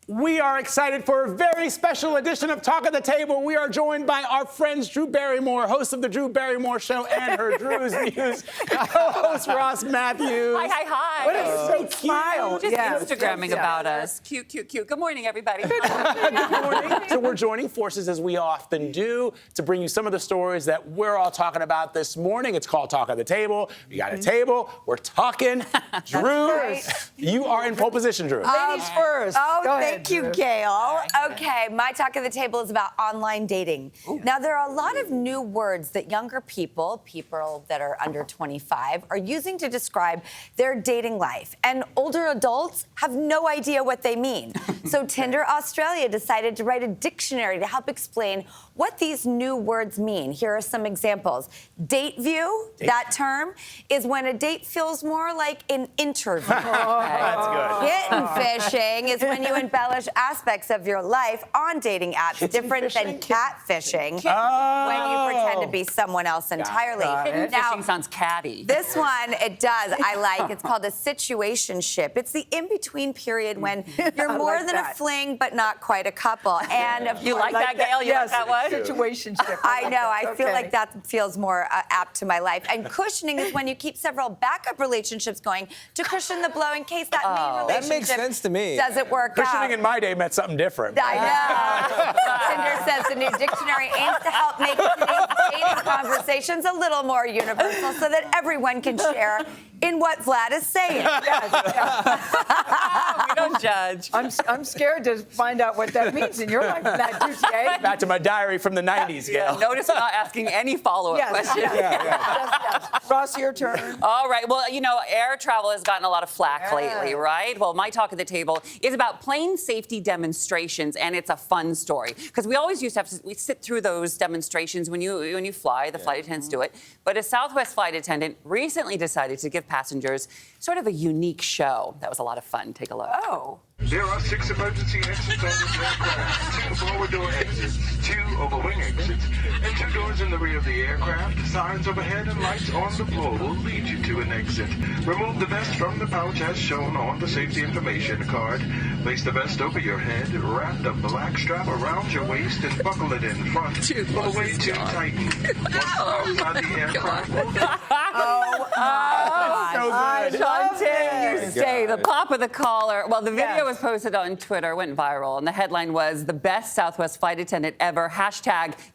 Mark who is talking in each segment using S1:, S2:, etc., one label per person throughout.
S1: We are excited for a very special edition of Talk at the Table. We are joined by our friends Drew Barrymore, host of the Drew Barrymore Show, and her Drew's News, co-host Ross Mathews.
S2: Hi.
S1: What a so smile.
S2: Just Instagramming about us. Cute. Good morning, everybody.
S1: Good morning. So we're joining forces, as we often do, to bring you some of the stories that we're all talking about this morning. It's called Talk at the Table. We got a table. We're talking. Drew, you are in pole position, Drew.
S3: Ladies first.
S4: Thank you, Gayle. Okay, my talk at the table is about online dating. Ooh. Now, there are a lot of new words that younger people that are under 25, are using to describe their dating life. And older adults have no idea what they mean. So Tinder Australia decided to write a dictionary to help explain what these new words mean. Here are some examples. Date view, that term, is when a date feels more like an interview.
S1: That's good.
S4: Kitten fishing is when you embellish aspects of your life on dating apps, different than catfishing, when you pretend to be someone else entirely.
S2: Kitten fishing sounds catty.
S4: This one, it does. I like. It's called a situationship. It's the in-between period when you're more than a fling, but not quite a couple. And
S2: you like that, Gayle? You like that one?
S3: Situationship.
S4: I know. I feel like that feels more apt to my life. And cushioning is when you keep several backup relationships going to cushion the blow in case that main relationship
S5: that makes sense to me.
S4: doesn't work out.
S1: Cushioning in my day meant something different.
S4: I know. Tinder says the new dictionary aims to help make today's dating conversations a little more universal so that everyone can share in what Vlad is saying.
S2: We don't judge.
S3: I'm scared to find out what that means in your life, Matt Dussier.
S1: Back to my diary from the 90s, Gayle.
S2: Notice I'm not asking any follow-up questions.
S3: Yes. Ross, your turn.
S2: All right. Well, air travel has gotten a lot of flack lately, right? Well, my talk at the table is about plane safety demonstrations, and it's a fun story because we always used to have we sit through those demonstrations when you fly. The flight attendants do it, but a Southwest flight attendant recently decided to give passengers sort of a unique show. That was a lot of fun. Take a look.
S4: Oh.
S6: There are 6 emergency exits on this aircraft, 2 forward door exits, 2 overwing exits, and 2 doors in the rear of the aircraft. Signs overhead and lights on the floor will lead you to an exit. Remove the vest from the pouch as shown on the safety information card. Place the vest over your head, wrap the black strap around your waist, and buckle it in front. Pull away to tighten. Once outside the aircraft.
S1: So good.
S2: Until you say the pop of the collar. Well, the video was posted on Twitter, went viral, and the headline was "The best Southwest flight attendant ever."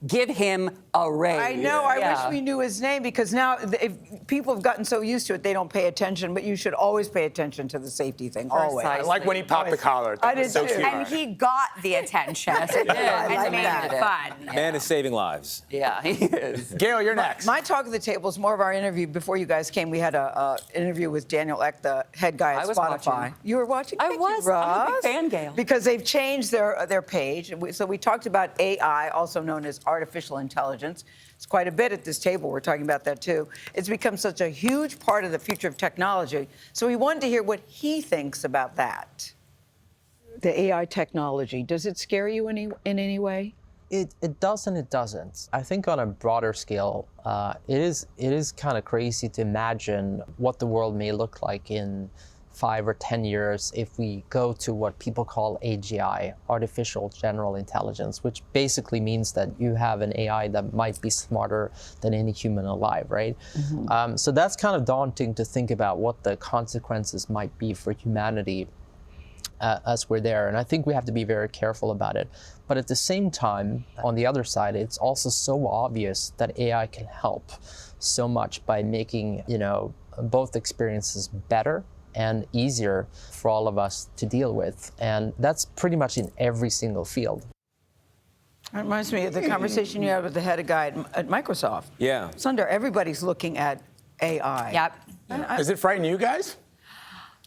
S2: #give him a raise.
S3: I know. I wish we knew his name because now if people have gotten so used to it, they don't pay attention. But you should always pay attention to the safety thing. Always.
S1: I like when he popped the collar.
S3: I did
S1: so
S3: too.
S1: cute.
S4: And he got the attention. And made it fun.
S5: Man is saving lives.
S2: Yeah, he is.
S1: Gayle, you're next.
S3: My talk at the table is more of our interview. Before you guys came, we had an interview with Daniel Ek, the head guy at
S2: I was
S3: Spotify.
S2: watching.
S3: You were watching?
S2: I
S3: Thank
S2: was.
S3: You,
S2: I'm a big
S3: Ross.
S2: fan, Gayle.
S3: Because they've changed their page. So we talked about AI, also known as artificial intelligence. It's quite a bit at this table. We're talking about that, too. It's become such a huge part of the future of technology. So we wanted to hear what he thinks about that. The AI technology, does it scare you in any way?
S7: It does and it doesn't. I think on a broader scale, it is kind of crazy to imagine what the world may look like in 5 or 10 years if we go to what people call AGI, artificial general intelligence, which basically means that you have an AI that might be smarter than any human alive, right? Mm-hmm. So that's kind of daunting to think about what the consequences might be for humanity as we're there. And I think we have to be very careful about it. But at the same time, on the other side, it's also so obvious that AI can help so much by making, both experiences better and easier for all of us to deal with. And that's pretty much in every single field.
S3: It reminds me of the conversation you had with the head guy at Microsoft.
S5: Yeah.
S3: Sundar, everybody's looking at AI.
S4: Yep.
S1: Does it frighten you guys?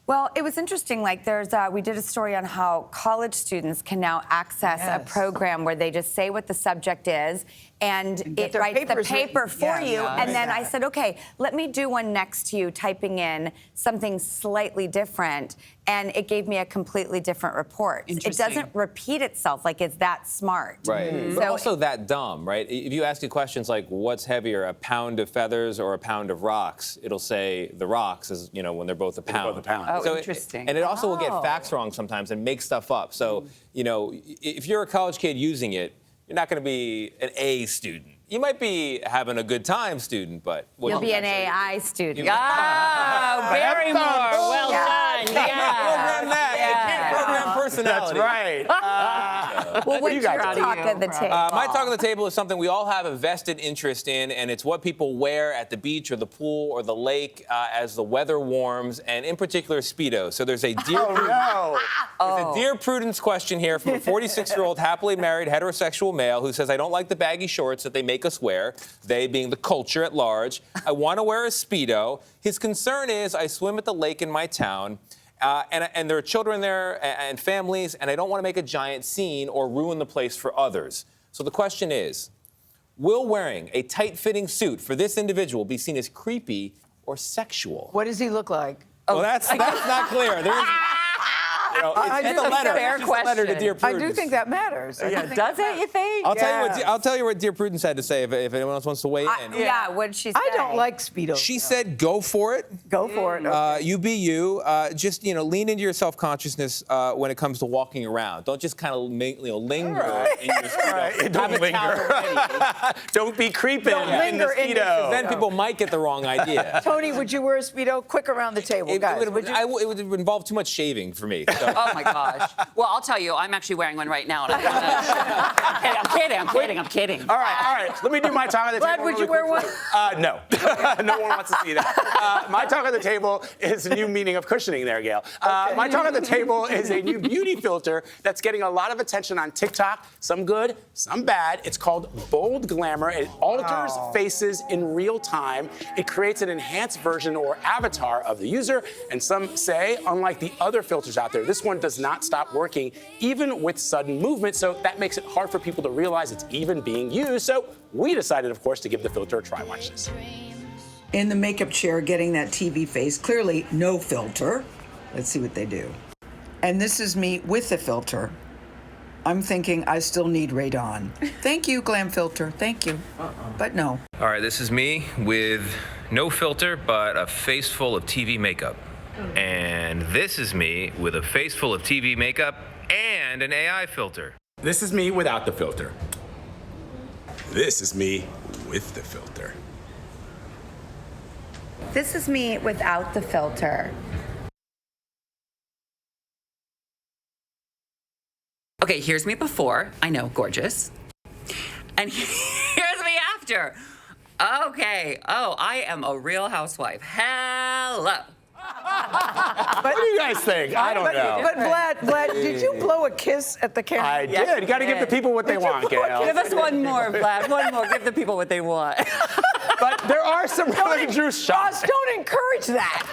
S4: Well, it was interesting. We did a story on how college students can now access a program where they just say what the subject is, and it writes the paper for you. And then I said, okay, let me do one next to you, typing in something slightly different. and it gave me a completely different report. It
S2: Interesting.
S4: doesn't repeat itself, like it's that smart.
S5: Right. But also that dumb, right? If you ask it questions like, what's heavier, a pound of feathers or a pound of rocks? It'll say the rocks is, when they're both a pound.
S1: both a pound.
S2: Oh, interesting.
S5: And it also will get facts wrong sometimes and make stuff up. So, if you're a college kid using it, you're not going to be an A student. You might be having a good time student, but...
S4: You'll be an AI student.
S2: Ah, Barrymore. Well done.
S5: Program that.
S2: Yeah.
S5: You can't program personality.
S1: That's right.
S4: Well, what's
S1: you
S4: your
S1: guys
S4: talk
S2: do?
S4: of the table?
S5: My talk on the table is something we all have a vested interest in, and it's what people wear at the beach or the pool or the lake as the weather warms, and in particular, Speedo. So there's a Dear There's a Dear Prudence question here from a 46-year-old happily married heterosexual male who says, I don't like the baggy shorts that they make us wear, they being the culture at large. I want to wear a Speedo. His concern is I swim at the lake in my town, and there are children there and families, and I don't want to make a giant scene or ruin the place for others. So the question is, will wearing a tight-fitting suit for this individual be seen as creepy or sexual?
S3: What does he look like?
S5: Well, that's not clear. There is, it's a letter.
S2: fair
S5: It's just a letter to Dear
S3: I
S5: Prudence.
S3: do think that matters.
S2: Does it, you think?
S5: I'll tell you what Dear Prudence had to say if anyone else wants to weigh in.
S4: Yeah, what did she say?
S3: I don't like Speedo.
S5: She said, "Go for it.
S3: Go for it.
S5: You be you. Just lean into your self-consciousness when it comes to walking around. Don't just kind of linger in your Speedo.
S1: Don't
S5: Have a towel ready.
S1: Don't be creeping in the
S3: linger in your
S1: Speedo.
S5: Then people might get the wrong idea.
S3: Tony, would you wear a Speedo? Quick around the table,
S5: It
S3: guys.
S5: would involve too much shaving for me. So.
S2: Oh my gosh. Well, I'll tell you, I'm actually wearing one right now. And I'm kidding.
S1: All right. Let me do my talk on the
S3: Vlad,
S1: table.
S3: would you
S1: really
S3: wear
S1: quickly. No. No one wants to see that. My talk on the table is a new meaning of cushioning there, Gayle. My talk on the table is a new beauty filter that's getting a lot of attention on TikTok. Some good, some bad. It's called Bold Glamour. It alters faces in real time. It creates an enhanced version or avatar of the user. And some say, unlike the other filters out there, this one does not stop working even with sudden movement. So that makes it hard for people to realize it's even being used. So we decided, of course, to give the filter a try. Watch this.
S3: In the makeup chair, getting that TV face. Clearly, no filter. Let's see what they do. And this is me with the filter. I'm thinking I still need radon. Thank you, Glam Filter. Thank you. But no.
S8: All right, this is me with no filter, but a face full of TV makeup. And this is me with a face full of TV makeup and an AI filter.
S1: This is me without the filter. This is me with the filter.
S4: This is me without the filter.
S2: Okay, here's me before. I know, gorgeous. And here's me after. Okay. Oh, I am a real housewife. Hello.
S1: What do you guys think? I don't know.
S3: But Vlad, did you blow a kiss at the camera?
S1: I did. You got to give the people what they want, Gayle.
S2: Give us one more, Vlad. One more. Give the people what they want.
S1: But there are some really Drew
S3: Ross,
S1: shots.
S3: don't encourage that.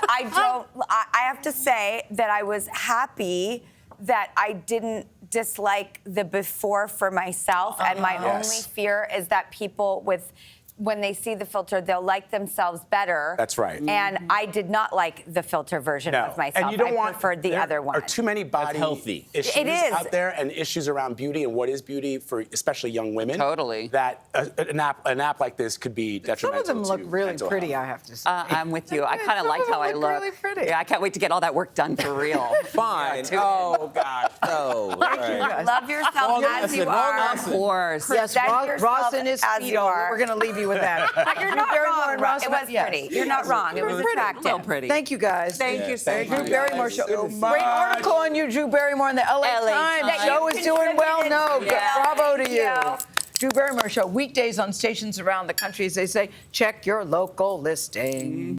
S4: I have to say that I was happy that I didn't dislike the before for myself. And my only fear is that people when they see the filter, they'll like themselves better.
S1: That's right.
S4: And I did not like the filter version of myself.
S1: And you don't
S4: I preferred the other one.
S1: There are too many body
S5: healthy.
S1: issues
S4: It is.
S1: out there and issues around beauty and what is beauty for especially young women.
S2: Totally.
S1: That an app like this could be
S3: Some
S1: detrimental
S3: of them look
S1: to
S3: really
S1: mental
S3: pretty,
S1: health.
S3: I have to say.
S2: I'm with you. I kind of
S3: Some
S2: like
S3: of them
S2: how I
S3: look
S2: look.
S3: really pretty.
S2: Yeah, I can't wait to get all that work done for real.
S5: Fine. Oh, gosh. No.
S3: guys.
S4: Love yourself as you are.
S2: Of course.
S3: Yes,
S4: Present yourself
S3: Ross and his
S4: as you
S3: Speedo.
S4: are.
S3: We're going to leave you with that.
S4: But you're not
S3: Barrymore
S4: wrong.
S3: and Ross
S4: It was
S3: yes.
S4: pretty. You're not wrong. It was
S3: pretty.
S4: attractive.
S2: So pretty.
S3: Thank you, guys.
S2: Thank you so
S5: Thank
S2: much.
S5: you.
S3: Drew Barrymore show.
S1: so
S3: Great
S1: much.
S3: article on you, Drew Barrymore, in the LA Times.
S4: That
S3: Show
S4: you
S3: is doing well. No,
S4: contributed to.
S3: bravo to
S4: Thank
S3: you.
S4: you.
S3: Drew Barrymore show, weekdays on stations around the country, as they say, check your local listing.